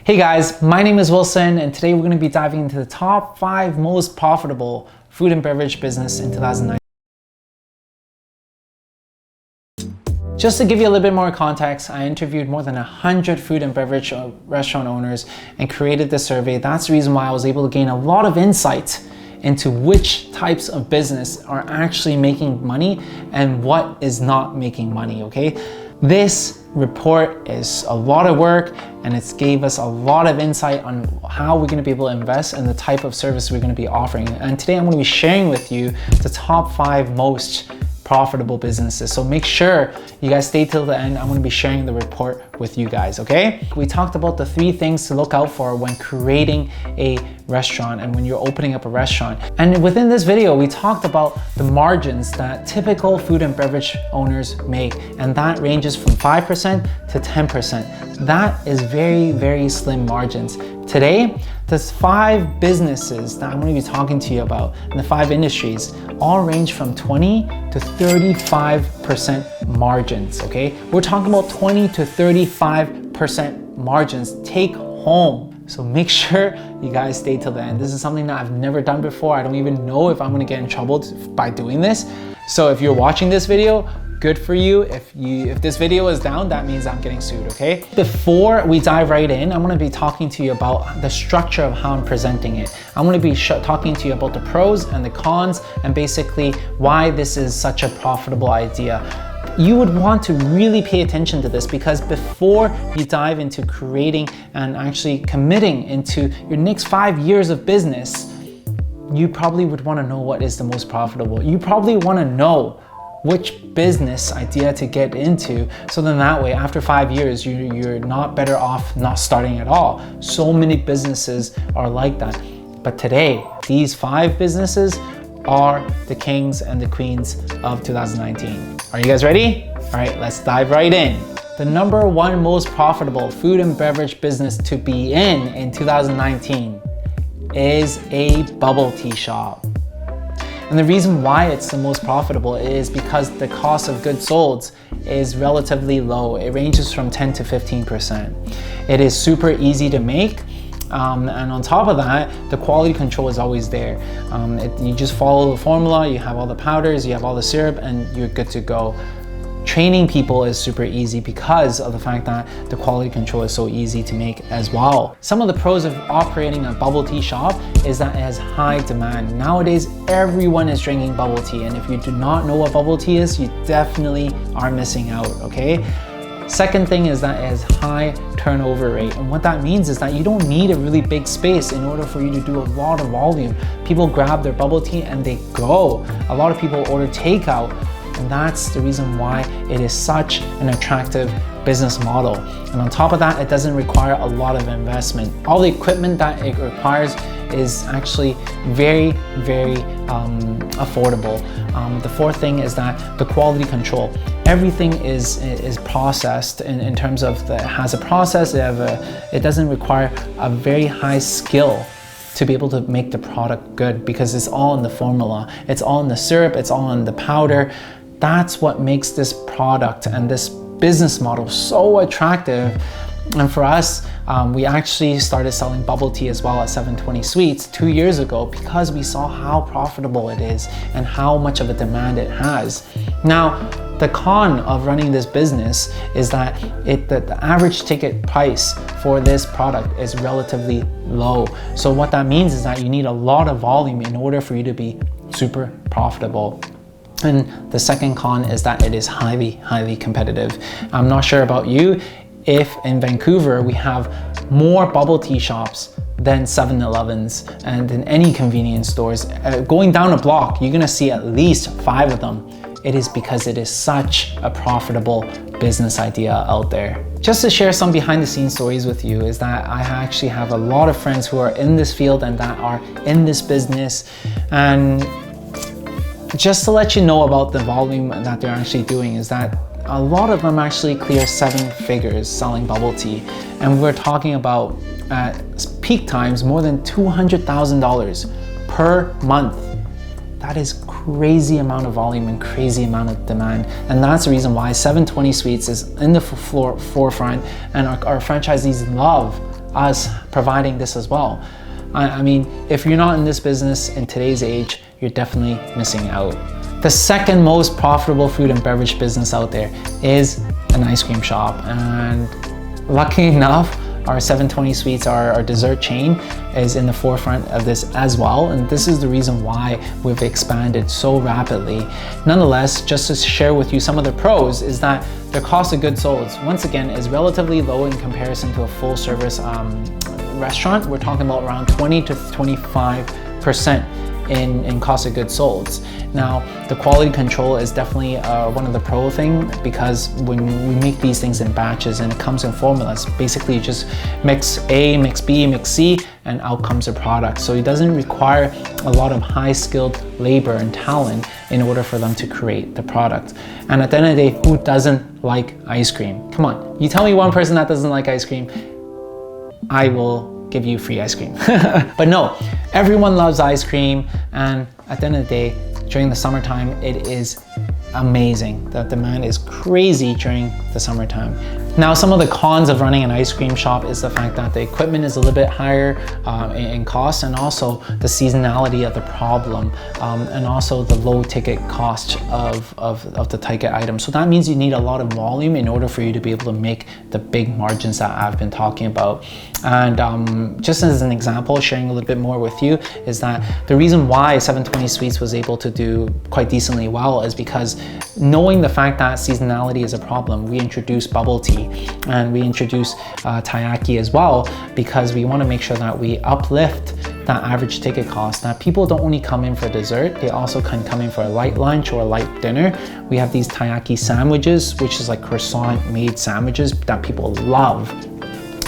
Hey guys, my name is Wilson and today we're going to be diving into the top 5 most profitable food and beverage business in 2019. Just to give you a little bit more context, I interviewed more than 100 food and beverage restaurant owners and created this survey. That's the reason why I was able to gain a lot of insight into which types of business are actually making money and what is not making money, okay? This report is a lot of work and it's gave us a lot of insight on how we're going to be able to invest and the type of service we're going to be offering. And today I'm going to be sharing with you the top 5 most profitable businesses. So make sure you guys stay till the end. I'm going to be sharing the report with you guys, okay? We talked about the 3 things to look out for when creating a restaurant and when you're opening up a restaurant. And within this video, we talked about the margins that typical food and beverage owners make, and that ranges from 5% to 10%. That is very, very slim margins. Today, there's 5 businesses that I'm going to be talking to you about, and the 5 industries all range from 20 to 35% margins, okay? We're talking about 20 to 35% margins take home. So make sure you guys stay till the end. This is something that I've never done before. I don't even know if I'm gonna get in trouble by doing this. So if you're watching this video, good for you. If this video is down, that means I'm getting sued, okay? Before we dive right in, I'm gonna be talking to you about the structure of how I'm presenting it. I'm gonna be talking to you about the pros and the cons and basically why this is such a profitable idea. You would want to really pay attention to this because before you dive into creating and actually committing into your next 5 years of business, you probably would want to know what is the most profitable. You probably want to know which business idea to get into, so then that way after 5 years you're not better off not starting at all. So many businesses are like that, but today these 5 businesses are the kings and the queens of 2019. Are you guys ready? All right, let's dive right in. The number 1 most profitable food and beverage business to be in 2019 is a bubble tea shop. And the reason why it's the most profitable is because the cost of goods sold is relatively low. It ranges from 10 to 15%. It is super easy to make. And on top of that, the quality control is always there. You just follow the formula, you have all the powders, you have all the syrup, and you're good to go. Training people is super easy because of the fact that the quality control is so easy to make as well. Some of the pros of operating a bubble tea shop is that it has high demand. Nowadays, everyone is drinking bubble tea, and if you do not know what bubble tea is, you definitely are missing out, okay? Second thing is that it has high turnover rate. And what that means is that you don't need a really big space in order for you to do a lot of volume. People grab their bubble tea and they go. A lot of people order takeout, and that's the reason why it is such an attractive business model. And on top of that, it doesn't require a lot of investment. All the equipment that it requires is actually very, very affordable. The fourth thing is that the quality control. Everything is processed in terms of it has a process. It doesn't require a very high skill to be able to make the product good because it's all in the formula. It's all in the syrup. It's all in the powder. That's what makes this product and this business model so attractive. And for us, we actually started selling bubble tea as well at 720 Sweets 2 years ago because we saw how profitable it is and how much of a demand it has. Now, the con of running this business is that the average ticket price for this product is relatively low. So what that means is that you need a lot of volume in order for you to be super profitable. And the second con is that it is highly, highly competitive. I'm not sure about you, if in Vancouver we have more bubble tea shops than 7-Elevens and in any convenience stores. Going down a block, you're gonna see at least 5 of them. It is because it is such a profitable business idea out there. Just to share some behind the scenes stories with you is that I actually have a lot of friends who are in this field and that are in this business. And just to let you know about the volume that they're actually doing is that a lot of them actually clear 7 figures selling bubble tea. And we're talking about at peak times more than $200,000 per month. That is crazy amount of volume and crazy amount of demand. And that's the reason why 720 Sweets is in the forefront, and our franchisees love us providing this as well. I mean, if you're not in this business in today's age, you're definitely missing out. The second most profitable food and beverage business out there is an ice cream shop. And lucky enough, our 720 Sweets, our dessert chain, is in the forefront of this as well. And this is the reason why we've expanded so rapidly. Nonetheless, just to share with you some of the pros is that their cost of goods sold, once again, is relatively low in comparison to a full service restaurant. We're talking about around 20 to 25% in cost of goods sold. Now, the quality control is definitely one of the pro thing, because when we make these things in batches and it comes in formulas, basically you just mix A, mix B, mix C, and out comes a product. So it doesn't require a lot of high skilled labor and talent in order for them to create the product. And at the end of the day, who doesn't like ice cream? Come on, you tell me one person that doesn't like ice cream, I will give you free ice cream. But no, everyone loves ice cream, and at the end of the day, during the summertime, it is amazing. The demand is crazy during the summertime. Now, some of the cons of running an ice cream shop is the fact that the equipment is a little bit higher in cost, and also the seasonality of the problem, and also the low ticket cost of the ticket item. So that means you need a lot of volume in order for you to be able to make the big margins that I've been talking about. And just as an example, sharing a little bit more with you, is that the reason why 720 Sweets was able to do quite decently well is because, knowing the fact that seasonality is a problem, we introduced bubble tea and we introduced taiyaki as well, because we want to make sure that we uplift that average ticket cost. Now, people don't only come in for dessert, they also can come in for a light lunch or a light dinner. We have these taiyaki sandwiches, which is like croissant made sandwiches that people love.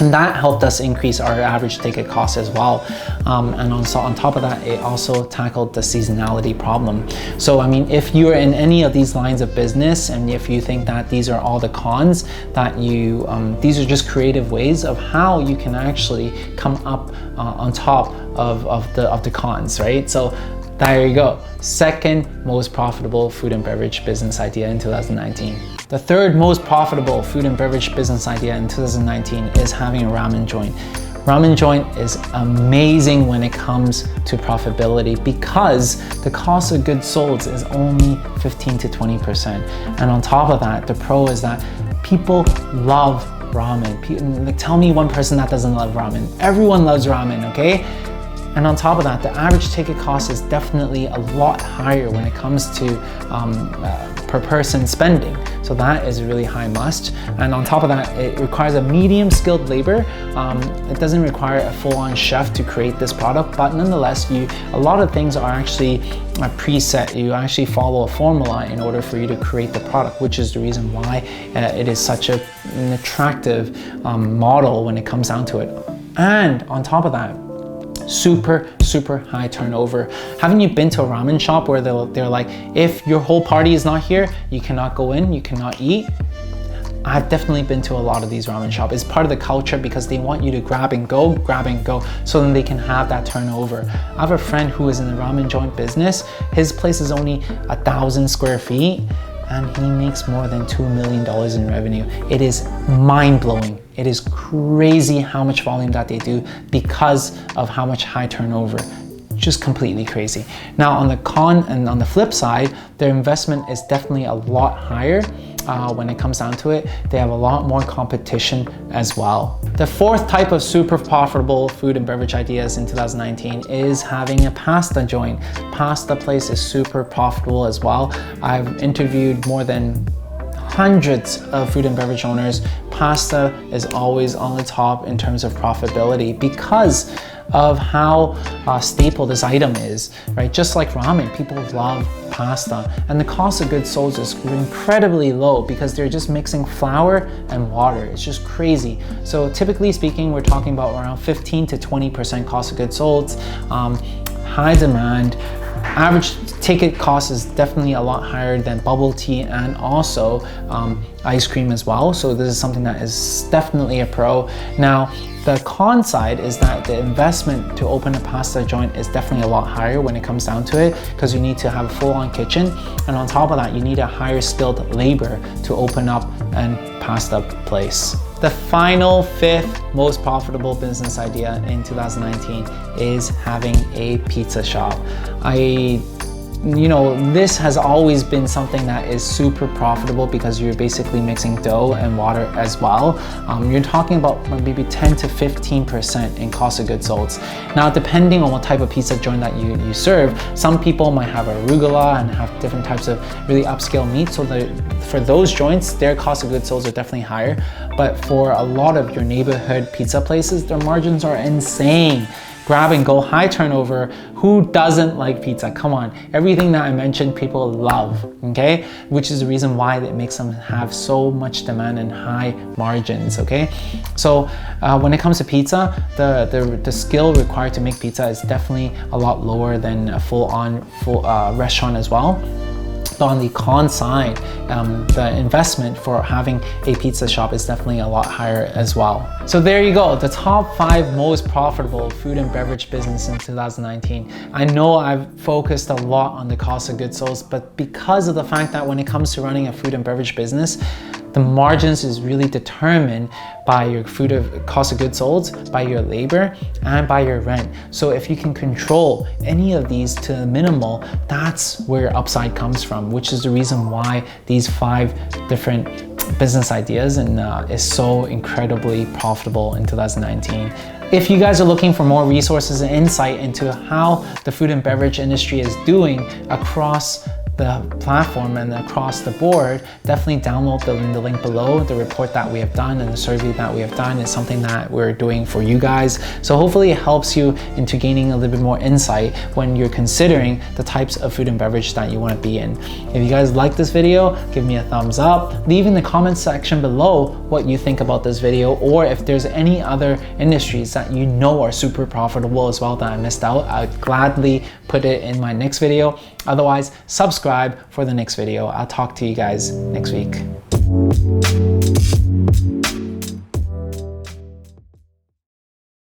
And that helped us increase our average ticket cost as well. And on top of that, it also tackled the seasonality problem. So, I mean, if you're in any of these lines of business, and if you think that these are all the cons, that these are just creative ways of how you can actually come up on top of the cons, right? So there you go. Second most profitable food and beverage business idea in 2019. The third most profitable food and beverage business idea in 2019 is having a ramen joint. Ramen joint is amazing when it comes to profitability, because the cost of goods sold is only 15 to 20%. And on top of that, the pro is that people love ramen. Like, tell me one person that doesn't love ramen. Everyone loves ramen, okay? And on top of that, the average ticket cost is definitely a lot higher when it comes to per person spending. So that is a really high must. And on top of that, it requires a medium skilled labor. It doesn't require a full-on chef to create this product, but nonetheless, a lot of things are actually preset. You actually follow a formula in order for you to create the product, which is the reason why it is such an attractive model when it comes down to it. And on top of that, super high turnover. Haven't you been to a ramen shop where they're like, if your whole party is not here, you cannot go in, you cannot eat? I've definitely been to a lot of these ramen shops. It's part of the culture, because they want you to grab and go, so then they can have that turnover. I have a friend who is in the ramen joint business. His place is only 1,000 square feet, and he makes more than $2 million in revenue. It is mind-blowing. It is crazy how much volume that they do because of how much high turnover. Just completely crazy. Now, on the con and on the flip side, their investment is definitely a lot higher. When it comes down to it, they have a lot more competition as well. The fourth type of super profitable food and beverage ideas in 2019 is having a pasta joint. Pasta place is super profitable as well. I've interviewed more than hundreds of food and beverage owners. Pasta is always on the top in terms of profitability because of how staple this item is, right? Just like ramen, people love pasta, and the cost of goods sold is incredibly low because they're just mixing flour and water. It's just crazy. So typically speaking, we're talking about around 15 to 20% cost of goods sold, high demand. Average ticket cost is definitely a lot higher than bubble tea and also ice cream as well. So this is something that is definitely a pro. Now, the con side is that the investment to open a pasta joint is definitely a lot higher when it comes down to it, because you need to have a full-on kitchen, and on top of that, you need a higher skilled labor to open up a pasta place. The final fifth most profitable business idea in 2019 is having a pizza shop. This has always been something that is super profitable because you're basically mixing dough and water as well. You're talking about maybe 10 to 15% in cost of goods sold. Now, depending on what type of pizza joint that you serve, some people might have arugula and have different types of really upscale meat. So for those joints, their cost of goods sold are definitely higher. But for a lot of your neighborhood pizza places, their margins are insane. Grab and go, high turnover. Who doesn't like pizza? Come on, everything that I mentioned, people love, okay? Which is the reason why it makes them have so much demand and high margins, okay? So when it comes to pizza, the skill required to make pizza is definitely a lot lower than a full restaurant as well. But on the con side, the investment for having a pizza shop is definitely a lot higher as well. So there you go, the top 5 most profitable food and beverage business in 2019. I know I've focused a lot on the cost of goods sold, but because of the fact that when it comes to running a food and beverage business, the margins is really determined by your cost of goods sold, by your labor, and by your rent. So if you can control any of these to the minimal, that's where your upside comes from, which is the reason why these 5 different business ideas is so incredibly profitable in 2019. If you guys are looking for more resources and insight into how the food and beverage industry is doing across the platform and across the board, definitely download the link below. The report that we have done and the survey that we have done is something that we're doing for you guys. So hopefully it helps you into gaining a little bit more insight when you're considering the types of food and beverage that you want to be in. If you guys like this video, give me a thumbs up. Leave in the comment section below what you think about this video, or if there's any other industries that you know are super profitable as well that I missed out, I'd gladly put it in my next video. Otherwise, subscribe for the next video. I'll talk to you guys next week.